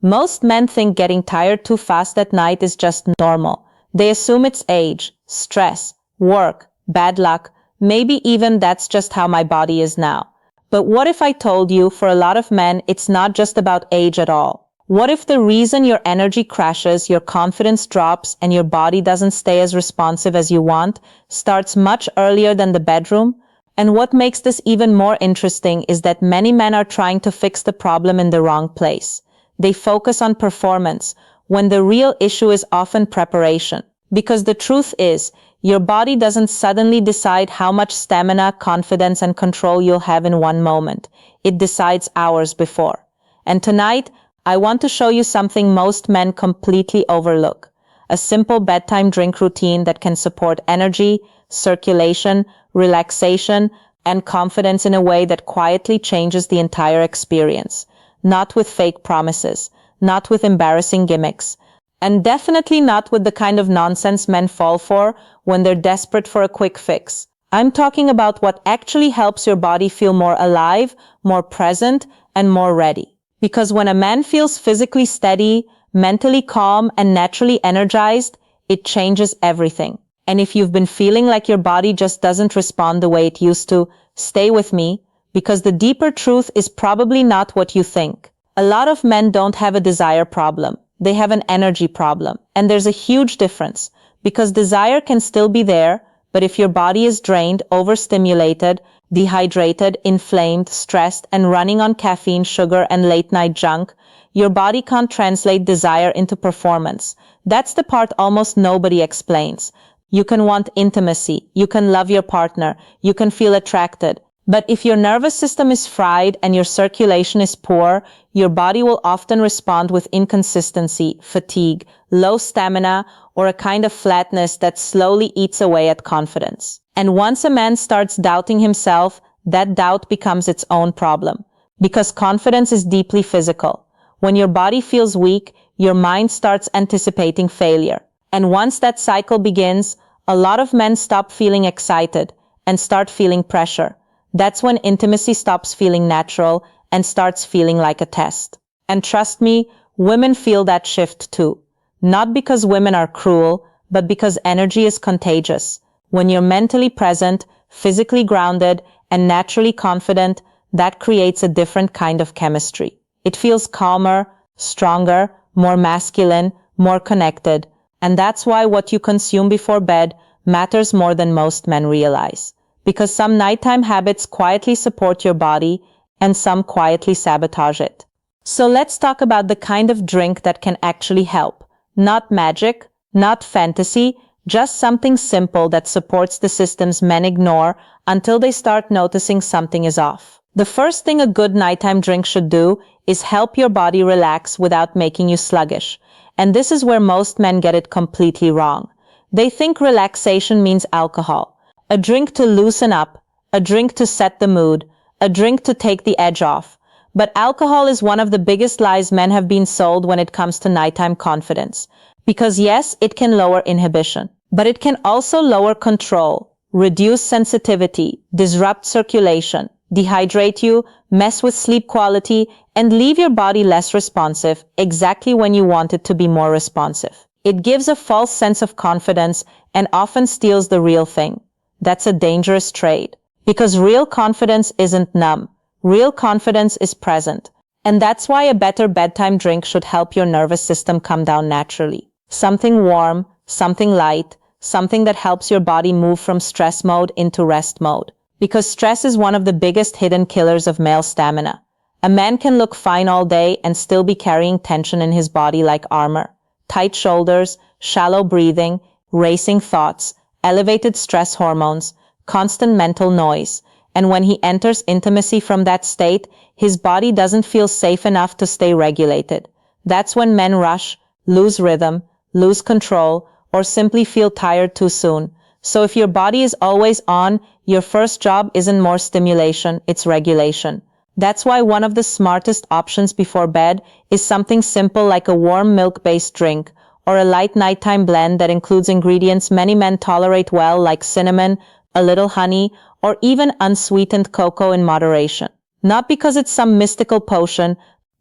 Most men think getting tired too fast at night is just normal. They assume it's age, stress, work, bad luck, maybe even that's just how my body is now. But what if I told you, for a lot of men, it's not just about age at all? What if the reason your energy crashes, your confidence drops, and your body doesn't stay as responsive as you want starts much earlier than the bedroom? And what makes this even more interesting is that many men are trying to fix the problem in the wrong place. They focus on performance, when the real issue is often preparation. Because the truth is, your body doesn't suddenly decide how much stamina, confidence, and control you'll have in one moment. It decides hours before. And tonight, I want to show you something most men completely overlook. A simple bedtime drink routine that can support energy, circulation, relaxation, and confidence in a way that quietly changes the entire experience. Not with fake promises, not with embarrassing gimmicks, and definitely not with the kind of nonsense men fall for when they're desperate for a quick fix. I'm talking about what actually helps your body feel more alive, more present, and more ready. Because when a man feels physically steady, mentally calm, and naturally energized, it changes everything. And if you've been feeling like your body just doesn't respond the way it used to, stay with me, because the deeper truth is probably not what you think. A lot of men don't have a desire problem. They have an energy problem. And there's a huge difference, because desire can still be there, but if your body is drained, overstimulated, dehydrated, inflamed, stressed, and running on caffeine, sugar, and late-night junk, your body can't translate desire into performance. That's the part almost nobody explains. You can want intimacy, you can love your partner, you can feel attracted. But if your nervous system is fried and your circulation is poor, your body will often respond with inconsistency, fatigue, low stamina, or a kind of flatness that slowly eats away at confidence. And once a man starts doubting himself, that doubt becomes its own problem. Because confidence is deeply physical. When your body feels weak, your mind starts anticipating failure. And once that cycle begins, a lot of men stop feeling excited and start feeling pressure. That's when intimacy stops feeling natural and starts feeling like a test. And trust me, women feel that shift too. Not because women are cruel, but because energy is contagious. When you're mentally present, physically grounded, and naturally confident, that creates a different kind of chemistry. It feels calmer, stronger, more masculine, more connected. And that's why what you consume before bed matters more than most men realize. Because some nighttime habits quietly support your body and some quietly sabotage it. So let's talk about the kind of drink that can actually help. Not magic, not fantasy, just something simple that supports the systems men ignore until they start noticing something is off. The first thing a good nighttime drink should do is help your body relax without making you sluggish. And this is where most men get it completely wrong. They think relaxation means alcohol. A drink to loosen up, a drink to set the mood, a drink to take the edge off. But alcohol is one of the biggest lies men have been sold when it comes to nighttime confidence. Because yes, it can lower inhibition, but it can also lower control, reduce sensitivity, disrupt circulation, dehydrate you, mess with sleep quality, and leave your body less responsive exactly when you want it to be more responsive. It gives a false sense of confidence and often steals the real thing. That's a dangerous trade. Because real confidence isn't numb. Real confidence is present. And that's why a better bedtime drink should help your nervous system come down naturally. Something warm, something light, something that helps your body move from stress mode into rest mode. Because stress is one of the biggest hidden killers of male stamina. A man can look fine all day and still be carrying tension in his body like armor. Tight shoulders, shallow breathing, racing thoughts, elevated stress hormones, constant mental noise. And when he enters intimacy from that state, his body doesn't feel safe enough to stay regulated. That's when men rush, lose rhythm, lose control, or simply feel tired too soon. So if your body is always on, your first job isn't more stimulation, it's regulation. That's why one of the smartest options before bed is something simple like a warm milk-based drink, or a light nighttime blend that includes ingredients many men tolerate well like cinnamon, a little honey, or even unsweetened cocoa in moderation. Not because it's some mystical potion,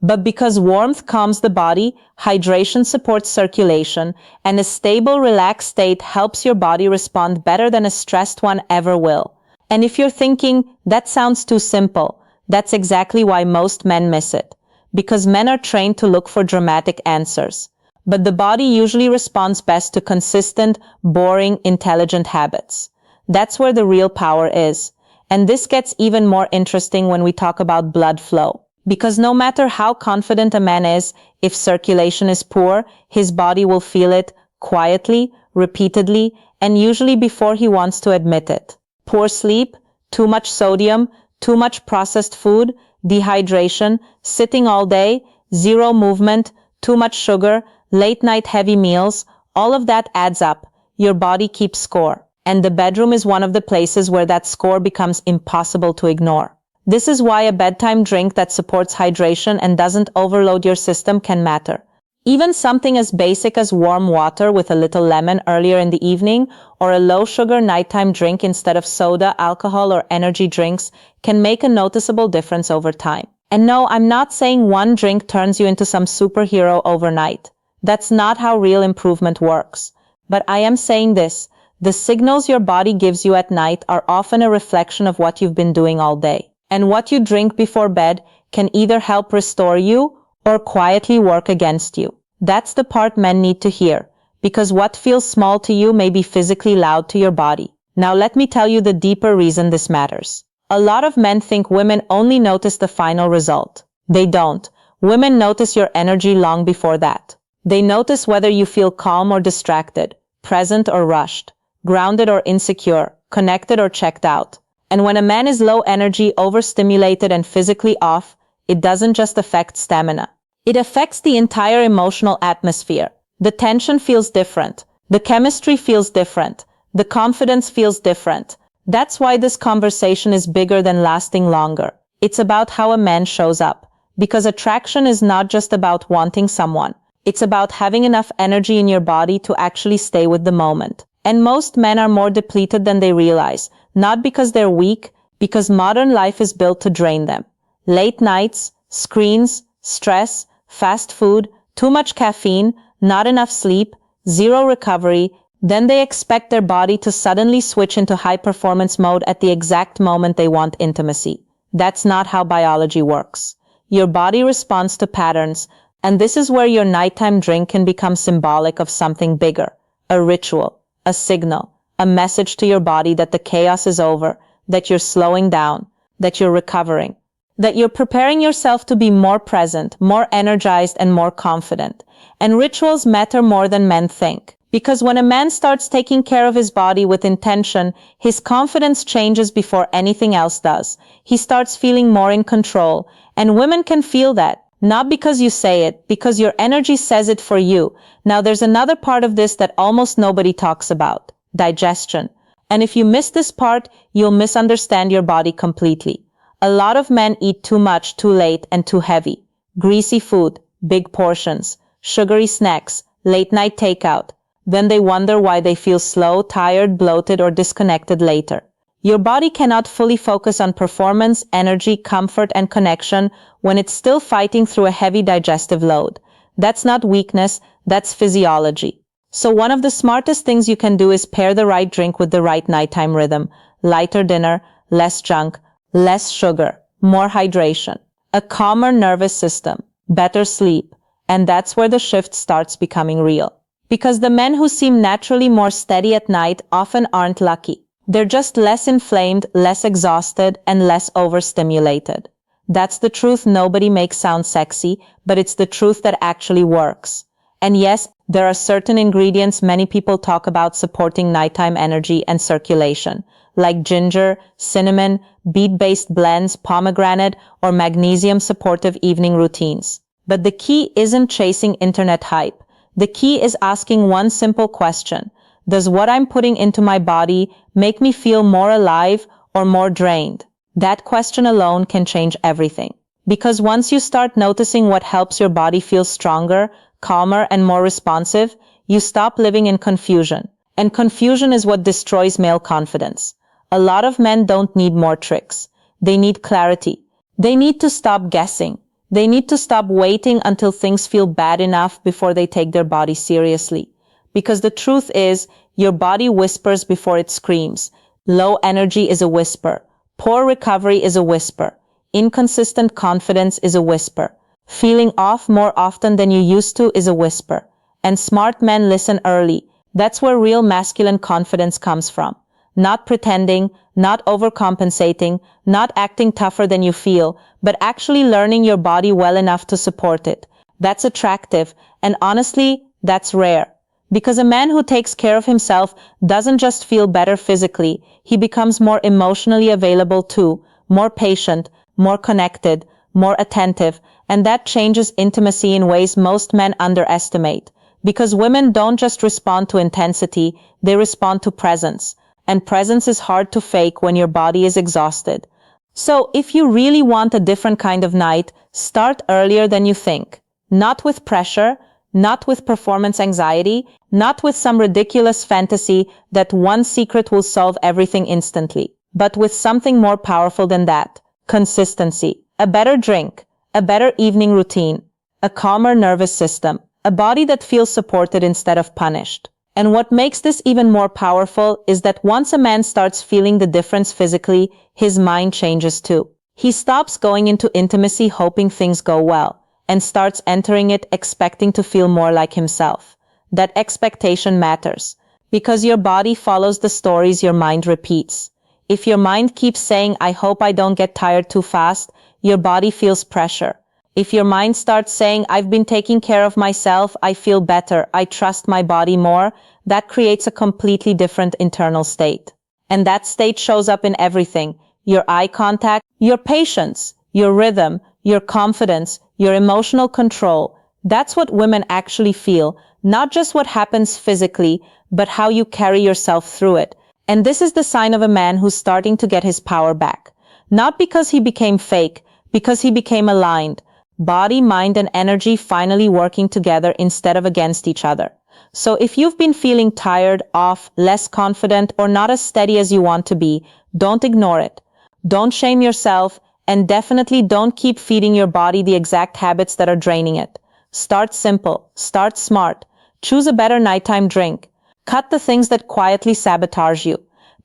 But because warmth calms the body, hydration supports circulation, and a stable, relaxed state helps your body respond better than a stressed one ever will. And if you're thinking, that sounds too simple, that's exactly why most men miss it. Because men are trained to look for dramatic answers. But the body usually responds best to consistent, boring, intelligent habits. That's where the real power is. And this gets even more interesting when we talk about blood flow. Because no matter how confident a man is, if circulation is poor, his body will feel it quietly, repeatedly, and usually before he wants to admit it. Poor sleep, too much sodium, too much processed food, dehydration, sitting all day, zero movement, too much sugar, late night heavy meals, all of that adds up. Your body keeps score. And the bedroom is one of the places where that score becomes impossible to ignore. This is why a bedtime drink that supports hydration and doesn't overload your system can matter. Even something as basic as warm water with a little lemon earlier in the evening, or a low-sugar nighttime drink instead of soda, alcohol, or energy drinks can make a noticeable difference over time. And no, I'm not saying one drink turns you into some superhero overnight. That's not how real improvement works. But I am saying this, the signals your body gives you at night are often a reflection of what you've been doing all day. And what you drink before bed can either help restore you or quietly work against you. That's the part men need to hear, because what feels small to you may be physically loud to your body. Now let me tell you the deeper reason this matters. A lot of men think women only notice the final result. They don't. Women notice your energy long before that. They notice whether you feel calm or distracted, present or rushed, grounded or insecure, connected or checked out. And when a man is low energy, overstimulated, and physically off, it doesn't just affect stamina. It affects the entire emotional atmosphere. The tension feels different. The chemistry feels different. The confidence feels different. That's why this conversation is bigger than lasting longer. It's about how a man shows up. Because attraction is not just about wanting someone. It's about having enough energy in your body to actually stay with the moment. And most men are more depleted than they realize. Not because they're weak, because modern life is built to drain them. Late nights, screens, stress, fast food, too much caffeine, not enough sleep, zero recovery. Then they expect their body to suddenly switch into high-performance mode at the exact moment they want intimacy. That's not how biology works. Your body responds to patterns, and this is where your nighttime drink can become symbolic of something bigger, a ritual, a signal, a message to your body that the chaos is over, that you're slowing down, that you're recovering, that you're preparing yourself to be more present, more energized, and more confident. And rituals matter more than men think. Because when a man starts taking care of his body with intention, his confidence changes before anything else does. He starts feeling more in control. And women can feel that, not because you say it, because your energy says it for you. Now there's another part of this that almost nobody talks about. Digestion. And if you miss this part, you'll misunderstand your body completely. A lot of men eat too much, too late, and too heavy. Greasy food, big portions, sugary snacks, late night takeout. Then they wonder why they feel slow, tired, bloated, or disconnected later. Your body cannot fully focus on performance, energy, comfort, and connection when it's still fighting through a heavy digestive load. That's not weakness, that's physiology. So one of the smartest things you can do is pair the right drink with the right nighttime rhythm. Lighter dinner, less junk, less sugar, more hydration, a calmer nervous system, better sleep. And that's where the shift starts becoming real. Because the men who seem naturally more steady at night often aren't lucky. They're just less inflamed, less exhausted, and less overstimulated. That's the truth nobody makes sound sexy, but it's the truth that actually works. And yes, there are certain ingredients many people talk about supporting nighttime energy and circulation, like ginger, cinnamon, beet-based blends, pomegranate, or magnesium-supportive evening routines. But the key isn't chasing internet hype. The key is asking one simple question. Does what I'm putting into my body make me feel more alive or more drained? That question alone can change everything. Because once you start noticing what helps your body feel stronger, calmer, and more responsive, you stop living in confusion. And confusion is what destroys male confidence. A lot of men don't need more tricks. They need clarity. They need to stop guessing. They need to stop waiting until things feel bad enough before they take their body seriously. Because the truth is, your body whispers before it screams. Low energy is a whisper. Poor recovery is a whisper. Inconsistent confidence is a whisper. Feeling off more often than you used to is a whisper. And smart men listen early. That's where real masculine confidence comes from. Not pretending, not overcompensating, not acting tougher than you feel, but actually learning your body well enough to support it. That's attractive, and honestly, that's rare. Because a man who takes care of himself doesn't just feel better physically, he becomes more emotionally available too, more patient, more connected, more attentive, and that changes intimacy in ways most men underestimate. Because women don't just respond to intensity, they respond to presence. And presence is hard to fake when your body is exhausted. So if you really want a different kind of night, start earlier than you think. Not with pressure, not with performance anxiety, not with some ridiculous fantasy that one secret will solve everything instantly, but with something more powerful than that. Consistency. A better drink, a better evening routine, a calmer nervous system, a body that feels supported instead of punished. And what makes this even more powerful is that once a man starts feeling the difference physically, his mind changes too. He stops going into intimacy hoping things go well, and starts entering it expecting to feel more like himself. That expectation matters, because your body follows the stories your mind repeats. If your mind keeps saying, "I hope I don't get tired too fast," your body feels pressure. If your mind starts saying, "I've been taking care of myself, I feel better, I trust my body more," that creates a completely different internal state. And that state shows up in everything: your eye contact, your patience, your rhythm, your confidence, your emotional control. That's what women actually feel, not just what happens physically, but how you carry yourself through it. And this is the sign of a man who's starting to get his power back. Not because he became fake, because he became aligned. Body, mind, and energy finally working together instead of against each other. So if you've been feeling tired, off, less confident, or not as steady as you want to be, don't ignore it. Don't shame yourself, and definitely don't keep feeding your body the exact habits that are draining it. Start simple. Start smart. Choose a better nighttime drink. Cut the things that quietly sabotage you.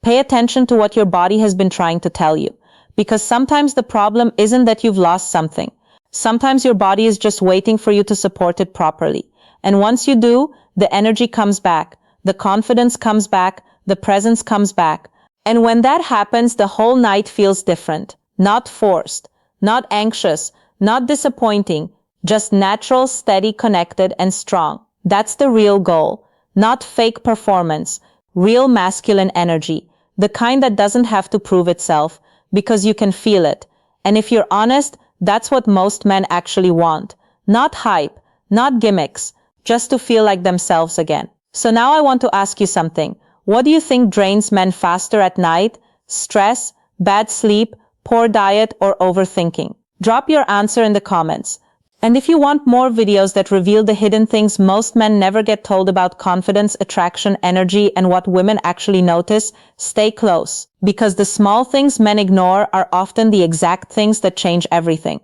Pay attention to what your body has been trying to tell you. Because sometimes the problem isn't that you've lost something. Sometimes your body is just waiting for you to support it properly. And once you do, the energy comes back, the confidence comes back, the presence comes back. And when that happens, the whole night feels different. Not forced, not anxious, not disappointing, just natural, steady, connected, and strong. That's the real goal. Not fake performance, real masculine energy. The kind that doesn't have to prove itself, because you can feel it. And if you're honest, that's what most men actually want. Not hype, not gimmicks, just to feel like themselves again. So now I want to ask you something. What do you think drains men faster at night? Stress, bad sleep, poor diet, or overthinking? Drop your answer in the comments. And if you want more videos that reveal the hidden things most men never get told about confidence, attraction, energy, and what women actually notice, stay close. Because the small things men ignore are often the exact things that change everything.